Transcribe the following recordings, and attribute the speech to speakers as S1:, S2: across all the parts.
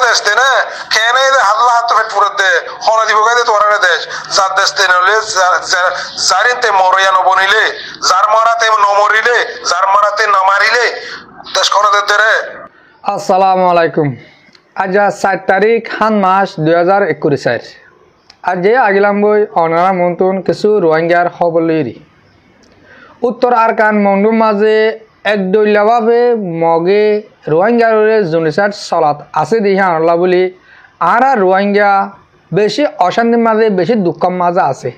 S1: দেশ দে না কেন হাল্লা হাত পেট পুরো দে হনা দিব গাইতে তোরা দেশ যার দেশ তে নলে জারিতে মরিয়া নবনিলে যার মারাতে নমরিলে যার মারাতে নমারিলে দেশ কোন দে রে।
S2: আসসালামু আলাইকুম। আজ 7 তারিখ হান মাস 2021 আজ আগিলাম বই অনারা মন্তুন কিছু রোহিঙ্গার খবর উত্তর আরকান মন্ডুর মাঝে একদলীয়ভাবে মগে রোহিঙ্গার জুনিসার চলাত আছে দিহা আনলা বলি আর রোহিঙ্গা বেশি অশান্তির মাঝে বেশি দুঃখর মাঝে আছে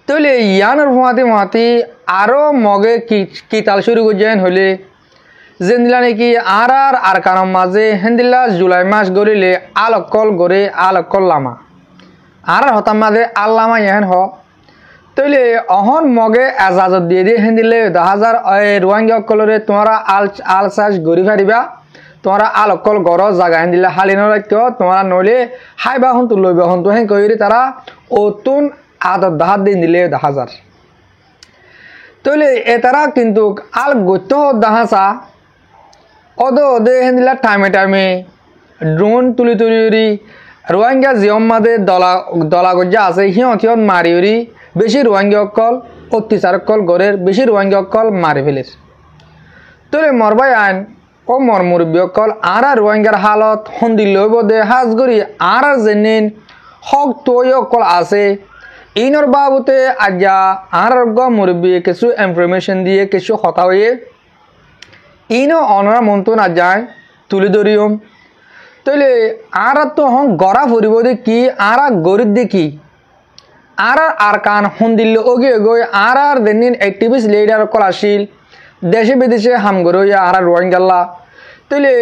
S2: তাহলে ইয়ানোর মহাতি আরও মগে কিতাল শুরু করছেন হলে যেদিলা নাকি আর আরকানের মাঝে হেন্দিলা জুলাই মাস গড়িলে আলকল গড়ে আলকল লামা আর হতার মাঝে আল্লামা ইহেন হ তৈলে অহন মগে এজাজত দিয়ে হেন্দিলে 10,000 রোহিঙ্গা অকলরে তোমরা আল চাষ গড়ি ফারিবা তোমরা আলকল গড় জাগা হেন্দিলে হালিন রাখতে তোমরা নইলে হাইবা হন তো লইবা হন তো হেন কইরি তারা অতুন আদত দাহাত দিন দিলে 10,000 তৈলে এ তারা কিন্তু আল গত্য দাহাসা ওদে হেন্দিলা টাইমে ড্রোন তুলি রোহিঙ্গা জিয়ম মাদে দলা গজ্জা আছে সিহঁত মারি বেশি রোহিঙ্গা অকল অত্যাচার অকল গড়ের বেশি রোহিঙ্গা অকল মারি ফেলিস তোলে মরবাই আইন ও মর মুরব্বী অকল আর রোহিঙ্গার হালত সন্দি লইব দে হাজগরি আর যেনিন হক তৈ অকল আছে ইনর বাবুতে আজ্ঞা আর মুরব্বী কিছু ইনফরমেশন দিয়ে কিছু কথা হয়ে ইনো অনরা মন্ত্র না যায় তুলি ধরিম তৈলে আর তো হং গড়া ফুরিব দে কি আর গরিব দেখি আর কান সন্দিল ওগে গই আর দেনিন অ্যাক্টিভিস্ট লিডার কল আসিল দেশে বিদেশে হামগরইয়া আর রোহিঙ্গাল্লা তৈলে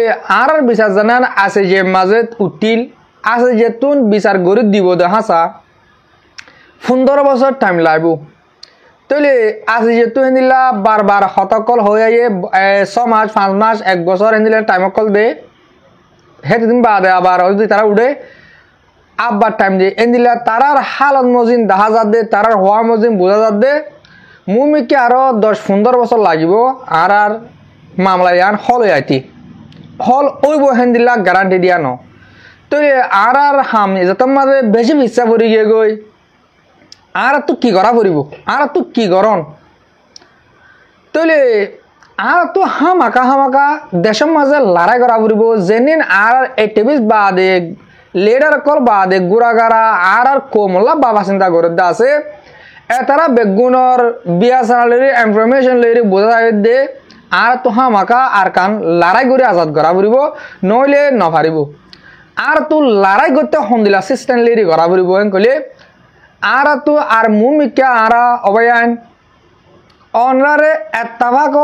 S2: আর বিচার জানান আছে যে মাঝে উঠিল আছে যে তুন বিচার গরিব দিব দে হাসা 15 বছর টাইম লাগব তৈলে আছে যে তুই হেন্দিলা বারবার হতকল হয়ে 6 মাস 5 মাস 1 বছর হেন্দিলা টাইম কল দে হেদিন বাদে আবার যদি তারা উঠে আব্বার টাইম দে এন্দিলা তারার হালত মজিন দেখা যাত দে তারার হওয়া মজিন বোঝা যাত দে মুমিকে আরো 10-15 বছর লাগিব আর মামলা ইয়ান হল আইতি হল ওইব হেন্দিলা গ্যারান্টি দিয়া ন তৈলে আর হাম যত মাঝে বেশি ইচ্ছা পড়ি গিয়ে গই আর তো কি করা পড়িব আর তো কি গরন তৈলে আর তো হামাকা দেশের মাঝে লড়াই করা পড়িব যেনিন আর অ্যাক্টিভিস্ট বাদে লিডার কল বাদে গুড়াগারা আর কোমলা বাবা চিন্তা করে আছে এতারা বেগুনের বিয়া চালের ইনফরমেশন লইরে বোঝা দে আর তো হামাকা আর কান লড়াই করে আজাদ করা পড়িব নইলে নপারিব আর তো লড়াই করতে সন্দিলা সিস্টেম লেরি করা পড়িব কলে আর তো আর মুমিকা আর অবয়ান অনরারে এত্তাভাগ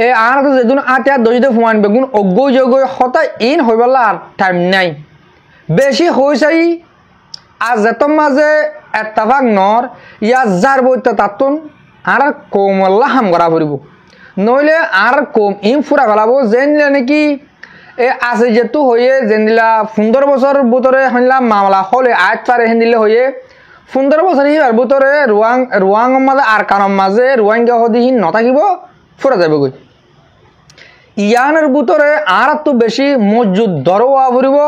S2: এ আর তো যেদিন আতিয়া দজিতে ফুয়ান বেগুন অগৈ জগৈ হতা ইন হইবলা আর টাইম নাই বেশি হইছাই আর যেত মাঝে এত্তাভাগ নর ইয়া যার বইতে তাতুন আর কোমল্লা হাম করা পড়িব নইলে আর কম ইন ফুরা ফেলাবো যেন নাকি এ আছে যেতু হয়ে যেদিলা 15 বছর ভিতরে হইলাম মামলা হলে আজ পারে হেন্দিলে হয়ে 15 বছর হিবার ভিতরে রোয়াং মাঝে আর কারণ মাঝে রোহিঙ্গা হদিহীন নথাকিব ফুরা যাবে গই ইয়ানের ভিতরে আর তো বেশি মজুদ দরওয়া ফুরিব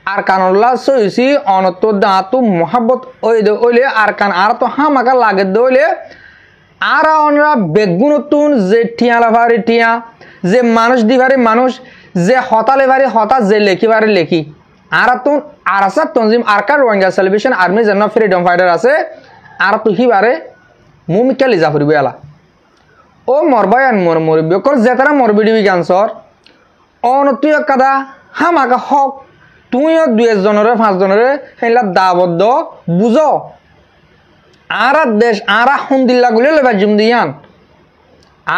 S2: আর কানল্লা সইছি অনত দাঁতু মহাব্বত ওইলে আর কান আর তো হামাকা লাগে দইলে আর অনরা বেগুনতুন যে টিয়া লাভারি টিয়া যে মানুষ দিভারি মানুষ যে হতালে ভারি হতা যে লেখিবারে লেখি আর তো আর আছে তনজিম আরকার রোহিঙ্গা সেলিব্রেশন আর্মি যেন ফ্রিডম ফাইটার আছে আর তো হিবারে মুমিকা লিজা ফুরিব এলা ও মরবায়ান মরবি অকল যেতারা মরবিডি ক্যান্সার অনতুই কাদা হামাকা হক তুইও 2 জনরে 5 জনরে হেলা দাবদ্ধ বুঝ আর দেশ আর সন্দিল্লা গুলি লইবা জুম দিয়ান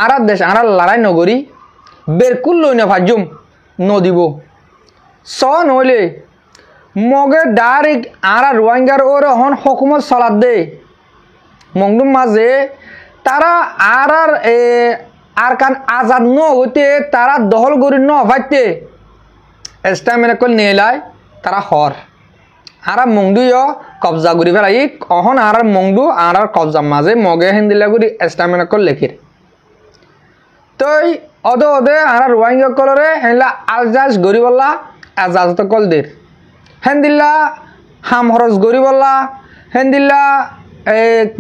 S2: আর দেশ আর লড়াই নগরী বেরকুল লই না ভাজুম নদিব স নইলে মগে ডাইরেক্ট আর রোহিঙ্গার ওর হন হকুমত চলাত দে মংডুম মাঝে তারা আর কান আজাদ ন হইতে তারা দহল গরি ন ভাইতে এস্টামিনা কল নেলাই তারা হর আর মংডুয় কবজা করি ফেলাই অহন আর মংডু আর কবজা মাঝে মগে হিন্দিলা করি এস্টামিনা কল লেখির তই অদে আর রোহিঙ্গা কলরে হেলা আলজাজ গরিবল্লা এজাজত কলদের হেন্দিল্লা হাম খরচ গরি বললা হেন্দিল্লা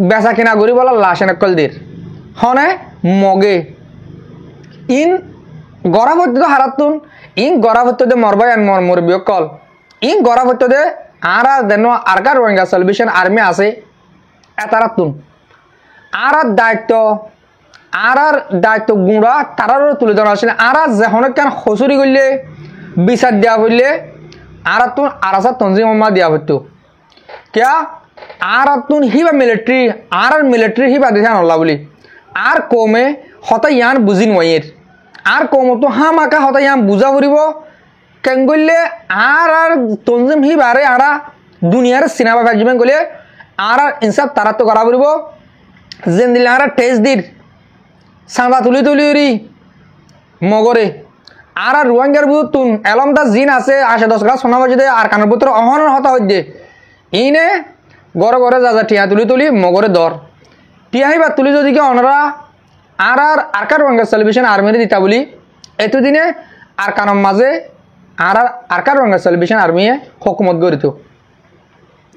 S2: বেচা কিনা গরি বললা লাশেন কলদের হনে মগে ইন গড়া ভর্তি হারাতুন ইন গড়া ভর্তি মরবাই আন মরবি কল ইন গড়া ভর্তি আরা দেন আরকার রোহিঙ্গা সালভেশন আর্মি আছে এতারাতুন আর দায়িত্ব গুঁড়া তারারও তুলে ধরা আসলে আর যখন কেন হসুরি করলে বিচার দেওয়া হইলে আর তুন আরাসা তঞ্জিমা দেওয়া হতো क्या আর তুন হিবা মিলিটারি হিবা দেখা নল্লা বলি আর কমে হতা ইয়ান বুঝি নয়ের আর কম তো হামাকা হতা ইয়ান বুঝা ফুরিব কেন করলে আর তঞ্জিম হিবারে আরা দুনিয়ার সিনেমা ফেলবেন গলে আর ইনসাফ তারা তো করা ফুরিব যেন দিলে আর টেস্ট দির সাঁদা তুলি মগরে আর রোহিঙ্গার বুতুন এলমটা জিন আছে 8-10 গাছ সোনা বাজি আর কানের বুতর অহনের হতা হইতে ইনে ঘরে যা টিয়া তুলি মগরে দর টিয়া হিবা তুলি যদি কি অনরা আর কার রোহিঙ্গা সেলিব্রেশন আর্মির দিতা বলি এতদিনে আর কানের মাঝে আর কার রোহিঙ্গা সেলিব্রেশন আর্মিয়ে হকুমত গড়িত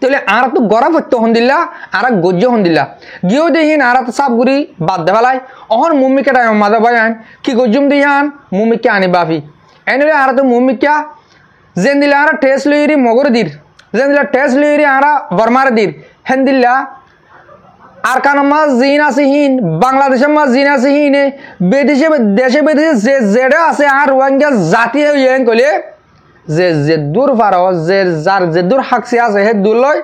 S2: তাহলে আর তো গড়া ভত্য হন দিল্লা আর গজ্য হন দিল্লা গিয়েও দেহিন আর সাপ গুড়ি বাদ দে ফেলাই অহন মুম্মিকে টাইম মাদা বায়ান কি গজ্জুম দিহান মুম্মিকে আনি বাফি এনে আর তো মুম্মিকা যেন দিলে আর টেস্ট লইরি মগর দির যেন দিলে টেস্ট লইরি আর বর্মার দির হেন দিল্লা আর কান মাছ জিন আছে হিন বাংলাদেশের মাছ জিন আছে হিনে দেশে বিদেশে যে জেডে আছে আর রোহিঙ্গা জাতি হইয়েন কলে যে দূর ফার যার যে দূর হাকসি আছে হে দূর লয়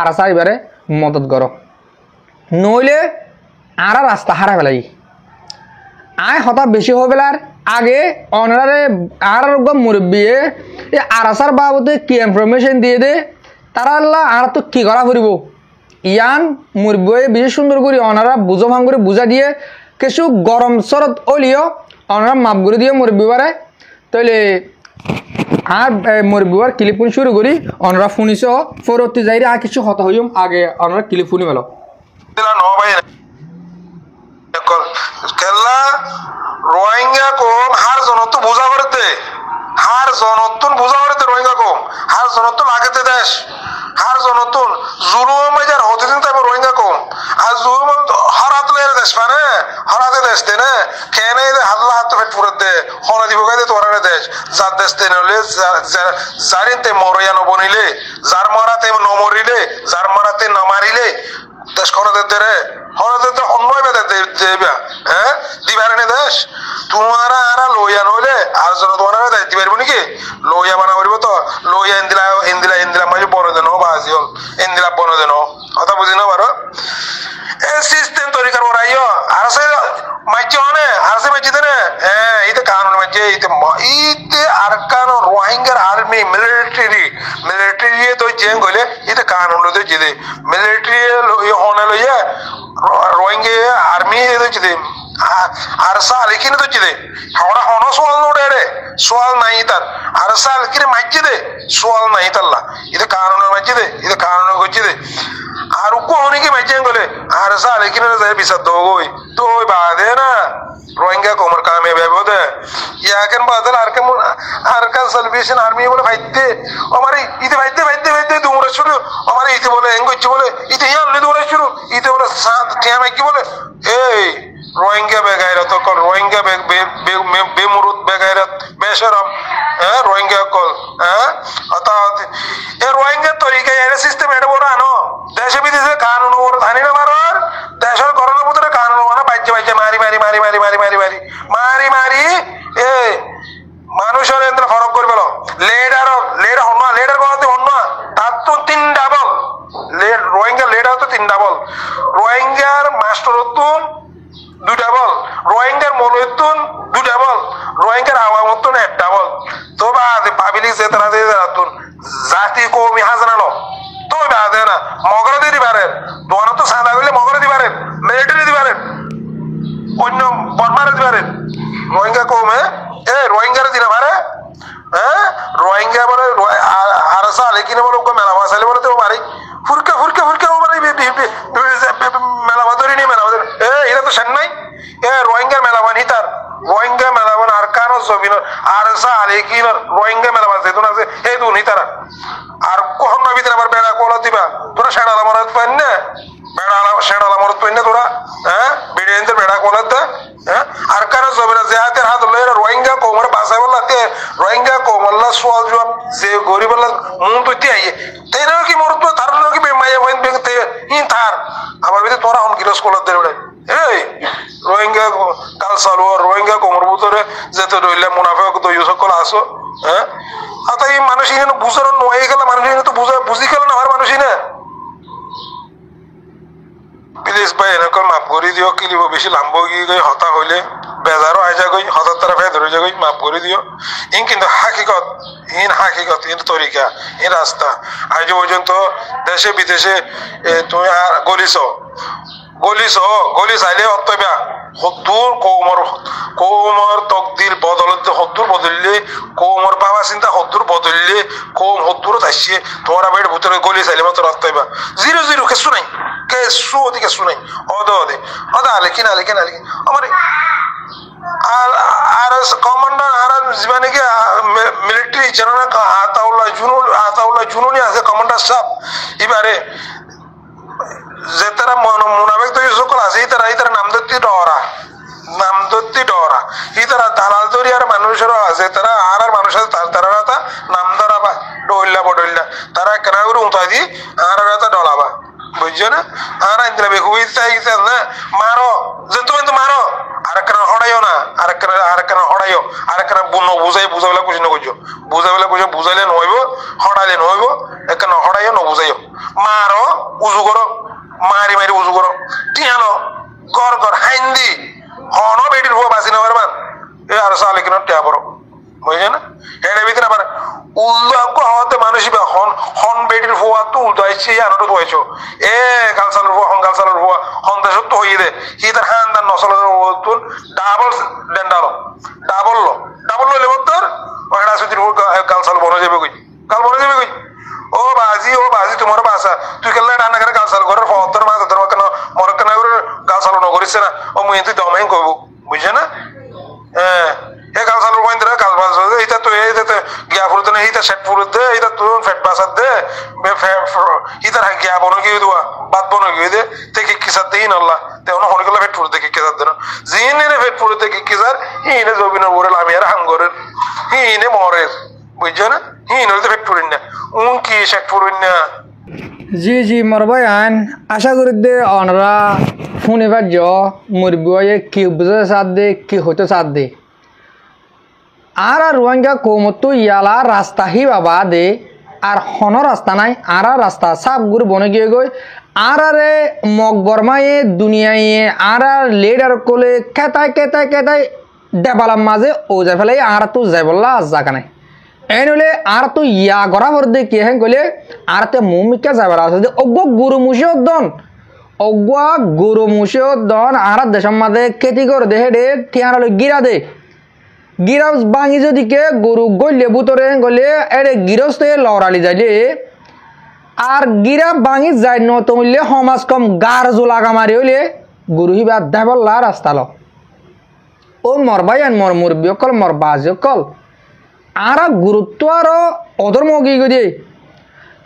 S2: আর চাইবারে মদত করো নইলে আর রাস্তা হারা ফেলাই আয় হঠাৎ বেশি হয়ে পেলার আগে অনারে আর মুরব্বিয়ে আরাসার বাবদে কি ইনফরমেশন দিয়ে দে তারা আল্লাহ আর তো কি করা ফুরিব ইয়ান মুরব্বিয়ে বেশি সুন্দর করে অনারা বুঝো ভাঙ করে বুঝা দিয়ে কিছু গরম শরৎ অলিও অনারা মাপ করে দিয়ে মুরব্বি বারে তাহলে আর মুরব্বিবার ক্লিপ শুরু করি অনরা শুনিছ পরবর্তী যাইরে আর কিছু হতা হইম আগে অনরা ক্লিপ শুনি মেলো
S1: রোহিঙ্গা কম হার জনত্ব বোঝা করতে রোহিঙ্গা কম হার জনত্ব লাগেতে দেশ হার জনতুন জুলুম বাজার হতে দিন তারপর রোহিঙ্গা কম আর জুলুম হরাত লেরে দেশ মানে হরাতে দেশ দে না কেন হাল্লা হাত ফেট পুরো দে হরা দিব গাইতে তোরারে দেশ যার দেশ তে নলে জারিনতে মরইয়া নবনিলে যার মরাতে নমরিলে যার মরাতে নমারিলে দেশ খরতে দে রে হরাতে তো অন্যয় বেদে দেবা হ্যাঁ দিবারে নে দেশ তোমারা আরা লইয়া নইলে আর জন তোমারা দেয় দিবার নাকি লইয়া বানা করিব তো লইয়া ইন্দিলা মাঝে বন দেন বাজি হল ইন্দিলা বন দেন কথা বুঝি না পারো এ সিস্টেম তৈরি করবো রাইও আর সে মাইছে হনে আর সে মাইছে দেনে হ্যাঁ ইতে কানুন মাইছে ইতে আর কানুন রোহিঙ্গার আর্মি মিলিটারি তো জেন গলে ইতে কানুন লইতে জিদে মিলিটারি হনে লইয়া রোহিঙ্গা আর্মি তো জিদে আর সাল এখানে তো জিদে ওরা হনো সোয়াল নোড়ে রে সোয়াল নাই তার আর সাল কিরে মাইছে দে সোয়াল নাই তাল্লা ইতে কানুন মাইছে দে ইতে কানুন করছে দে আর উকো হনে কি মাইছে গলে আর সাল এখানে যায় বিচার দগই তো ওই বাদে না রোহিঙ্গা কোমর কামে বেবদে ইয়াকেন বাদল আর কান সালভেশন আর্মি বলে ভাইতে আমারে ইতে ভাইতে দুমরা শুরু আমারে ইতে বলে এঙ্গজ বলে ইতে ইয়ান লে দুমরা শুরু ইতে বলে সাত টিয়ামে কি বলে এই রোহিঙ্গা বেগাইরা তো কল রোহিঙ্গা বেমুরুদ বেগাইরা বেশরম হ্যাঁ রোহিঙ্গা কল হ্যাঁ অর্থাৎ এ রোহিঙ্গা তরিকা এর সিস্টেম এটা বড় আনো দেশে বিদেশে কানুন ওর ধানি না মারার দেশের করোনা ভিতরে কানুন মানে বাইচে মারি এ মানুষের এন্দ্র ফরক করে পেল লেডার করতে হন না তার তো 3 ডাবল রোহিঙ্গা লেডার তো 3 ডাবল রোহিঙ্গার মাস্টার হতুন 2 ডাবল রোহিঙ্গার মূল হতুন 2 ডাবল রোহিঙ্গার আওয়াম হতুন 1 ডাবল তো বাদে পাবলিক যে তারা দিয়ে রাতুন জাতি কমি হাজারানো তো বাদে না মগরা দিয়ে দিবারেন দোয়ানো তো সাদা করলে মগরা দিবারেন মিলিটারি দিবারেন অন্য বর্মারে দিবারেন রোহিঙ্গা কমে এ রোহিঙ্গার দিনা পারে হ্যাঁ রোহিঙ্গা বলে আর সালে কিনে বলে মেলা বাসালে বলে তো পারি ফুরকে মেলা বাদরি নি মেলা বাদরি এটা তো সেন নাই এ রোহিঙ্গার মেলা বান হিতার রোহিঙ্গা মেলা বান আর কারো জমিন আর আরসা আলিকিন রোহিঙ্গা মেলা বাজে তোর আছে এই দুনি তারা আর কখন নবী আবার বেড়া কোলা দিবা তোরা সেড়ালা মরত পাইন না সেড়ালা মরত পাইন না তোরা হ্যাঁ বিড়িয়ানদের বেড়া কোলা দে হ্যাঁ আর কারো জবে না যে হাতের হাত লয়ে রোহিঙ্গা কোমর বাসাই বললাতে রোহিঙ্গা কোমল্লা সোয়াল জবাব যে গরিবল্লা মুন তুইতে আইয়ে তেরা কি মরত তার কি মাইয়া হইন বেগতে ইন থার আবার বিতে তোরা হন গিরস কোলা দে রে এই রোহিঙ্গা কাল সালো রোহিঙ্গা কোমর ভিতরে যেতে রইলে মুনাফিক তো সকল আসো হ্যাঁ আতা এই মানুষ এখানে বুঝার নয় গেল মানুষ এখানে তো বুঝি গেল না আর মানুষই না প্লিজ ভাই এরকম মাফ করে দিও কিলিব বেশি লাম্ব গিয়ে গই হতা হইলে বেজারও আইজা গই হতার তারা ফের ধরে যাগই মাফ করে দিও ইন কিন্তু হাকিকত ইন তরিকা ইন রাস্তা আজ পর্যন্ত দেশে বিদেশে তুমি আর গলি চাইলে অত্যবা সত্তর কৌমর তকদির বদলতে সত্তর বদললে কৌমর বাবা চিন্তা সত্তর বদললে কৌম সত্তরত আসছে তোমার বেড ভিতরে গলি চাইলে মাত্র অত্যবা জিরো কেসু নাই কেসু নাই অদে আলেকিন আমার আর কমান্ডার আর মানে কি মিলিটারি জেনারেল আতাউল্লাহ জুনুনি আছে কমান্ডার সাহেব এবারে যে তারা মুনাফিক তো সকল আছে ইতারা নামদত্তি ডরা ইতারা দালাল দরিয়ার মানুষেরও আছে তারা আর মানুষের তারা নাম ধরাবা ডইল্লা তারা কেনা করে উঁতা দি আর ডলাবা বুঝছো না আর ইন্দ্রা বেকুই চাইছে না মারো যে তুমি তো মারো আরেকখানা হড়াইও না আরেকখানা হড়াইও আরেকখানা বুঝাইলে কুছি নকইছো বুঝাইলে নহইব হড়াইলে নহইব একখানা হড়াইও নবুঝাইও মারো উজু করো মারি উজু করো টিয়ানো গর হাইন্দি হন বেটির ভুয়া বাঁচি নেবার মান এ আর সালে কিনা টিয়া পড়ো বুঝছে না এটার ভিতরে আবার উল্টো হওয়াতে মানুষ হন বেটির ভুয়া তো উল্টো আসছে আনোটো তো হয়েছো এ গালসালের ভুয়া হন দেশত তো হইয়ে দে হি তার হান্দার নসলের ডাবল লইলে তোর ওটা সুতির গালসাল বনে যাবে কই ও বাজি তোমার বাসা তুই কেলে রান্না করে গালসাল ঘরের ফতর মাছ ধর কেন মরকেন গালসাল নগরিস না ও মুই তুই দমাই কইব বুঝছে না হ্যাঁ গালসাল কইন ধরে গাল বাস এইটা তো গিয়া ফুরতে না এইটা সেট ফুরতে এইটা তুই ফেট বাসাত দে ইতা গিয়া বনো কি দুয়া বাদ বনো কি দে তে কি সাথ দেই না আল্লাহ তে ওন হন গেল ফেট ফুরতে কি সাথ দেন জিনে ফেট ফুরতে কি সার হিনে জবিন ওরে আমি আর হাঙ্গরের হিনে মরের বুঝছো না হিনে তো ফেট ফুরিন না কি সেট ফুরিন না
S2: জি মরবায়ান আশা করি দে অনরা ফোনে বাজ মুরবিয়ে কি বুঝে সাথ দে কি হতে সাথ দে আর রোহিঙ্গা কৌমতো ইয়ালা রাস্তা হি বাবা দে আর হন রাস্তা নাই আর রাস্তা সাপ গুরু বনে গিয়ে গই আর মগ গরমায়ে দুনিয়ায় আর লেডার কোলে কেতাই দেবালাম মাঝে ও যাই ফেলে আর তো যাই বললা জাগা নাই এনলে আর তো ইয়া গড়া ভর দে কি হ্যাঁ কইলে আর তে মুমিকা যাবার আছে অজ্ঞ গুরু মুশিয়দ্দন আর দেশের মাঝে খেতি করে দে হেডে ঠিয়ানা গিরা দে গিরা ভাঙি যদি কে গরু গইলে বুতরে গলে এরে গিরস্তে লড়ালি যাইলে আর গিরা ভাঙি যাই নতমিলে সমাজ কম গার জোলাগা মারি হইলে গরু হিবা দেবল্লা রাস্তা ল ও মরবাইন মুরব্বী অকল বাজি অকল আর গুরুত্ব আরো অধর্ম কি গিয়ে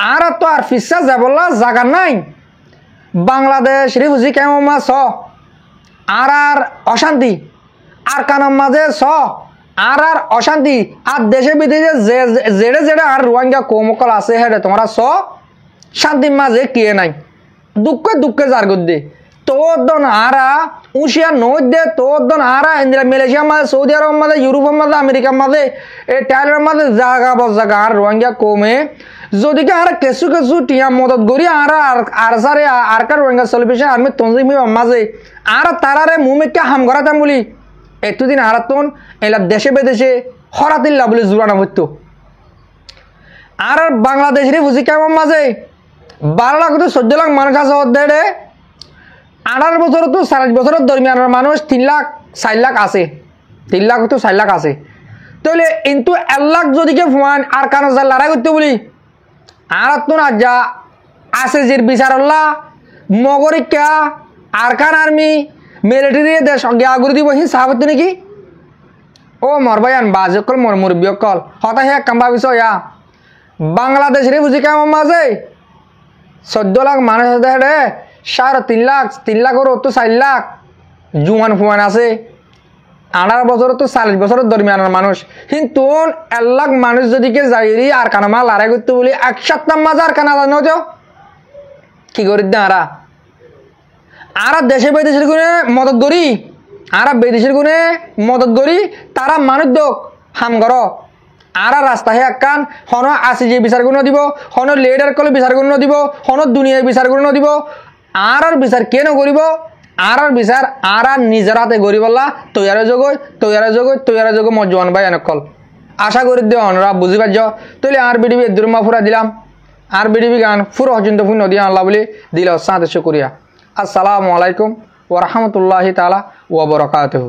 S2: আর তো আর ফিসা যাবল্লা জাগা নাই বাংলাদেশ রিফিউজি ক্যাম্প মাছ আর অশান্তি আর কানাম মাঝে আর অশান্তি আর দেশে বিদেশে জেড়ে আর রোহিঙ্গা কৌমকল আছে হেডে তোমরা শান্তির মাঝে কিয়ে নাই দুঃখে যার গদ্দে তোর দন আরা উশিয়া নদ দে তোর দন আরা ইন্দিরা মালয়েশিয়ার মাঝে সৌদি আরব মাঝে ইউরোপের মাঝে আমেরিকার মাঝে এই টাইলের মাঝে জাগা আর রোহিঙ্গা কমে যদি কে আর কেসু টিয়া মদত করি আর সারে আর কার রোহিঙ্গা সলিউশন আর্মি তঞ্জিমি মাঝে আর তারারে মুমিকে হাম করাতাম বলি এতদিন আরাতন এলা দেশে বেদেশে হরাতিল্লা বলে জুড়ানো হতো আর বাংলাদেশ রিফিউজি ক্যাম্পের মাঝে 12 লাখ তো 14 লাখ মানুষ আছে দেড়ে 18 বছর তো 40 বছরের দরমিয়ানের মানুষ 3 লাখ 4 লাখ আছে 3 লাখ তো 4 লাখ আছে তাহলে কিন্তু 1 লাখ যদি কে ফুয়ান আর কান লড়াই করতে বলি আর তো না যা আছে যে বিচারল্লা মগরিকা আরকান আর্মি মিলিটারি দেশ গিয়া করে দিব হি সাহাবত নাকি ও ও মরবায়ান বাজকল মর মুরব্বিয়কল হতা হে কাম্বা বিষয় বাংলাদেশের বুঝি কেমন মাঝে 14 লাখ মানুষ আছে রে 3.5 লাখ তো 4 লাখ জুয়ান ফুয়ান আছে 18 বছর তো 40 বছরের দরমিয়ানের মানুষ কিন্তু 1 লাখ মানুষ যদি কে যাইরি আর কানামা লড়াই করতে বলি 1 সপ্তাহ মাঝে আর কানা জানো তো কি করি দেন আরা দেশে বিদেশের গুণে মদত করি আরা বিদেশের গুণে মদত করি তারা মানুষ দোক হাম কর আরা রাস্তা হে একান হন আসিজি বিচার গুণ দিব হন লিডার কলে বিচার গুণ দিব হন দুনিয়ার বিচার গুণ দিব আর বিচার কেন করিব আর বিচার আর নিজের হাতে গরিবল্লা তৈয়ারে যোগ মজওয়ান ভাই অনেকল আশা করি দে অনরা বুঝি পারছ তৈলে আর বিডিবি দুরমা ফুরা দিলাম আর বিডিবি গান ফুরো হচিন্ত ফুন দিয়া আল্লাহ বলে দিল সাথে শুকরিয়া আসসালামু আলাইকুম ওয়া রাহমাতুল্লাহি তাআলা ওয়া বারাকাতুহু।